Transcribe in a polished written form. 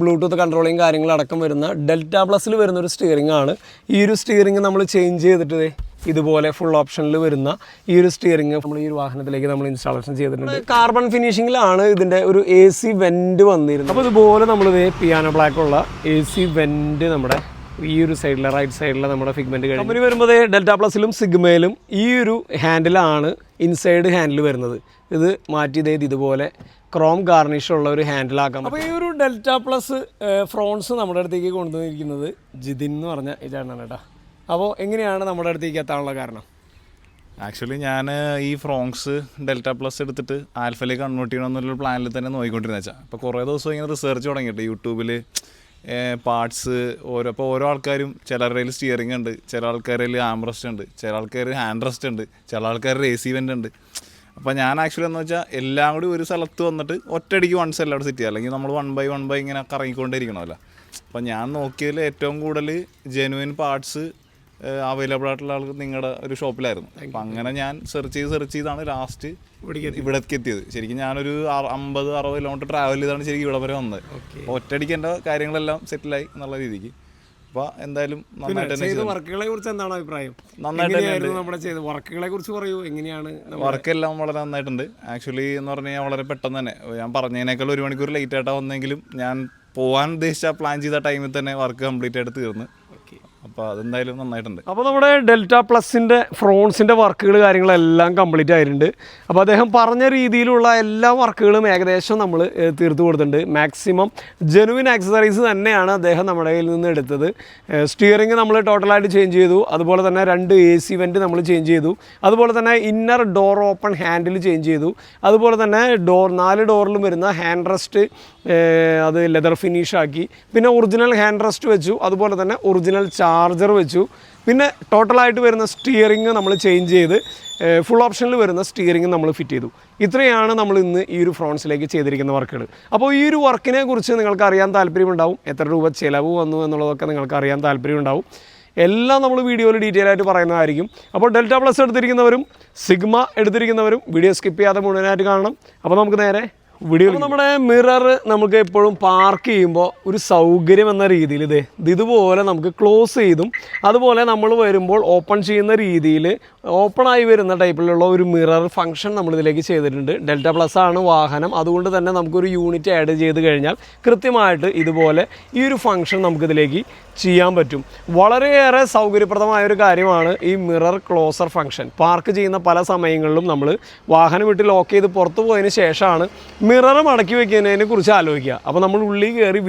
Bluetooth controlling കാര്യങ്ങളടക്കം വരുന്ന delta പ്ലസിൽ വരുന്ന ഒരു സ്റ്റിയറിംഗ് ആണ്. ഈ ഒരു സ്റ്റിയറിംഗ് നമ്മൾ ചേഞ്ച് ചെയ്തിട്ട് ഇതുപോലെ ഫുൾ ഓപ്ഷനിൽ വരുന്ന ഈ ഒരു സ്റ്റിയറിംഗ് നമ്മൾ ഈ ഒരു വാഹനത്തിലേക്ക് നമ്മൾ ഇൻസ്റ്റാളേഷൻ ചെയ്തിട്ടുണ്ട്. കാർബൺ ഫിനിഷിങ്ങിലാണ് ഇതിൻ്റെ ഒരു AC വെൻറ്റ് വന്നിരുന്നത്. അപ്പോൾ ഇതുപോലെ നമ്മൾ പിയാനോ ബ്ലാക്കുള്ള AC വെൻറ്റ് നമ്മുടെ ഈ ഒരു സൈഡിലെ റൈറ്റ് സൈഡിലെ നമ്മുടെ ഫിഗ്മെൻറ്റ് കഴിഞ്ഞു. കമ്പനി വരുമ്പോൾ ഡെൽറ്റ പ്ലസിലും സിഗ്മയിലും ഈ ഒരു ഹാൻഡിലാണ് ഇൻസൈഡ് ഹാൻഡിൽ വരുന്നത്. ഇത് മാറ്റി ഇതുപോലെ ക്രോം ഗാർണിഷ് ഉള്ള ഒരു ഹാൻഡിലാക്കാം. അപ്പോൾ ഈ ഒരു ഡെൽറ്റ പ്ലസ് ഫ്രോൺസ് നമ്മുടെ അടുത്തേക്ക് കൊണ്ടുവന്നിരിക്കുന്നത് ജിതിൻ എന്ന് പറഞ്ഞ ഇതാണ് കേട്ടോ. അപ്പോൾ എങ്ങനെയാണ് നമ്മുടെ അടുത്തേക്ക് എത്താനുള്ള കാരണം? ആക്ച്വലി ഞാൻ ഈ ഫ്രോങ്സ് ഡെൽറ്റ പ്ലസ് എടുത്തിട്ട് ആൽഫയിലേക്ക് കൺവേർട്ട് ചെയ്യണമെന്നുള്ള പ്ലാനിൽ തന്നെ നോക്കിക്കൊണ്ടിരുന്ന വെച്ചാൽ അപ്പോൾ കുറേ ദിവസം ഇങ്ങനെ റിസർച്ച് തുടങ്ങിയിട്ട് യൂട്യൂബിൽ പാർട്സ് ഓരോ ആൾക്കാരും ചിലരുടെ സ്റ്റിയറിംഗ് ഉണ്ട്, ചില ആൾക്കാരിൽ ആംറസ്റ്റ് ഉണ്ട്, ചില ആൾക്കാർ ഹാൻഡ് റെസ്റ്റ് ഉണ്ട്, ചില ആൾക്കാരുടെ AC വെൻ്റ് ഉണ്ട്. അപ്പോൾ ഞാൻ ആക്ച്വലി എന്ന് വെച്ചാൽ എല്ലാം കൂടി ഒരു സ്ഥലത്ത് വന്നിട്ട് ഒറ്റയടിക്ക് വൺസ് എല്ലാവരും സെറ്റ് ചെയ്യുക, അല്ലെങ്കിൽ നമ്മൾ വൺ ബൈ ഇങ്ങനെ കറങ്ങിക്കൊണ്ടിരിക്കണമല്ലോ. അപ്പോൾ ഞാൻ നോക്കിയതിൽ ഏറ്റവും കൂടുതൽ ജെനുവിൻ പാർട്സ് അവൈലബിൾ ആയിട്ടുള്ള ആൾക്ക് നിങ്ങളുടെ ഒരു ഷോപ്പിലായിരുന്നു. അപ്പം അങ്ങനെ ഞാൻ സെർച്ച് ചെയ്താണ് ലാസ്റ്റ് ഇവിടേക്ക് എത്തിയത്. ശരിക്കും ഞാനൊരു 50-60 കിലോമീറ്റർ ട്രാവൽ ചെയ്താണ് ശരിക്കും ഇവിടെ വരെ വന്നത്. അപ്പോൾ ഒറ്റയടിക്ക് എൻ്റെ കാര്യങ്ങളെല്ലാം സെറ്റിലായി എന്നുള്ള രീതിക്ക്. അപ്പോൾ എന്തായാലും വർക്കുകളെ കുറിച്ച് എന്താണ് അഭിപ്രായം? നന്നായിട്ട് നമ്മുടെ വർക്കുകളെ കുറിച്ച് പറയൂ. എങ്ങനെയാണ് വർക്കെല്ലാം വളരെ നന്നായിട്ടുണ്ട്. ആക്ച്വലി എന്ന് പറഞ്ഞു കഴിഞ്ഞാൽ വളരെ പെട്ടെന്ന് തന്നെ ഞാൻ പറഞ്ഞതിനേക്കാൾ 1 മണിക്കൂർ ലേറ്റ് ആയിട്ടാണ് വന്നെങ്കിലും ഞാൻ പോകാൻ ഉദ്ദേശിച്ച പ്ലാൻ ചെയ്ത ടൈമിൽ തന്നെ വർക്ക് കംപ്ലീറ്റ് ആയിട്ട് തീർന്ന്. അപ്പോൾ അതെന്തായാലും നന്നായിട്ടുണ്ട്. അപ്പോൾ നമ്മുടെ ഡെൽറ്റ പ്ലസിൻ്റെ ഫ്രോൺസിൻ്റെ വർക്കുകൾ കാര്യങ്ങളെല്ലാം കംപ്ലീറ്റ് ആയിട്ടുണ്ട്. അപ്പോൾ അദ്ദേഹം പറഞ്ഞ രീതിയിലുള്ള എല്ലാ വർക്കുകളും ഏകദേശം നമ്മൾ തീർത്ത് കൊടുത്തിട്ടുണ്ട്. മാക്സിമം ജെനുവിൻ ആക്സസറീസ് തന്നെയാണ് അദ്ദേഹം നമ്മുടെ കയ്യിൽ നിന്ന് എടുത്തത്. സ്റ്റിയറിംഗ് നമ്മൾ ടോട്ടലായിട്ട് ചേഞ്ച് ചെയ്തു. അതുപോലെ തന്നെ 2 AC വെൻ്റ് നമ്മൾ ചേഞ്ച് ചെയ്തു. അതുപോലെ തന്നെ inner door open handle change ചെയ്തു. അതുപോലെ തന്നെ 4 ഡോറിലും വരുന്ന ഹാൻഡ് റെസ്റ്റ് അത് ലെതർ ഫിനിഷ് ആക്കി. പിന്നെ ഒറിജിനൽ ഹാൻഡ് റെസ്റ്റ് വെച്ചു. അതുപോലെ തന്നെ ഒറിജിനൽ ചാർജർ വെച്ചു. പിന്നെ ടോട്ടലായിട്ട് വരുന്ന സ്റ്റിയറിംഗ് നമ്മൾ ചേഞ്ച് ചെയ്ത് ഫുൾ ഓപ്ഷനിൽ വരുന്ന സ്റ്റിയറിംഗ് നമ്മൾ ഫിറ്റ് ചെയ്തു. ഇത്രയാണ് നമ്മൾ ഇന്ന് ഈ ഒരു ഫ്രോൺസിലേക്ക് ചെയ്തിരിക്കുന്ന വർക്കുകൾ. അപ്പോൾ ഈ ഒരു വർക്കിനെ കുറിച്ച് നിങ്ങൾക്ക് അറിയാൻ താല്പര്യമുണ്ടാവും. എത്ര രൂപ ചിലവ് വന്നു എന്നുള്ളതൊക്കെ നിങ്ങൾക്ക് അറിയാൻ താല്പര്യമുണ്ടാവും. എല്ലാം നമ്മൾ വീഡിയോയിൽ ഡീറ്റെയിൽ ആയിട്ട് പറയുന്നതായിരിക്കും. അപ്പോൾ ഡെൽറ്റ പ്ലസ് എടുത്തിരിക്കുന്നവരും സിഗ്മ എടുത്തിരിക്കുന്നവരും വീഡിയോ സ്കിപ്പ് ചെയ്യാതെ മുഴുവനായിട്ട് കാണണം. അപ്പോൾ നമുക്ക് നേരെ വീഡിയോ. നമ്മുടെ മിറർ നമുക്ക് എപ്പോഴും പാർക്ക് ചെയ്യുമ്പോൾ ഒരു സൗകര്യം എന്ന രീതിയിൽ ഇതുപോലെ നമുക്ക് ക്ലോസ് ചെയ്തും അതുപോലെ നമ്മൾ വരുമ്പോൾ ഓപ്പൺ ചെയ്യുന്ന രീതിയിൽ ഓപ്പണായി വരുന്ന ടൈപ്പിലുള്ള ഒരു മിറർ ഫംഗ്ഷൻ നമ്മളിതിലേക്ക് ചെയ്തിട്ടുണ്ട്. ഡെൽറ്റ പ്ലസ് ആണ് വാഹനം, അതുകൊണ്ട് തന്നെ നമുക്കൊരു യൂണിറ്റ് ആഡ് ചെയ്ത് കഴിഞ്ഞാൽ കൃത്യമായിട്ട് ഇതുപോലെ ഈ ഒരു ഫംഗ്ഷൻ നമുക്കിതിലേക്ക് ചെയ്യാൻ പറ്റും. വളരെയേറെ സൗകര്യപ്രദമായ ഒരു കാര്യമാണ് ഈ മിറർ ക്ലോസർ ഫംഗ്ഷൻ. പാർക്ക് ചെയ്യുന്ന പല സമയങ്ങളിലും നമ്മൾ വാഹനം വിട്ട് ലോക്ക് ചെയ്ത് പുറത്തു പോയതിന് ശേഷമാണ് മിറർ മടക്കി വയ്ക്കുന്നതിനെ കുറിച്ച് ആലോചിക്കുക. അപ്പോൾ നമ്മൾ ഉള്ളിൽ കയറി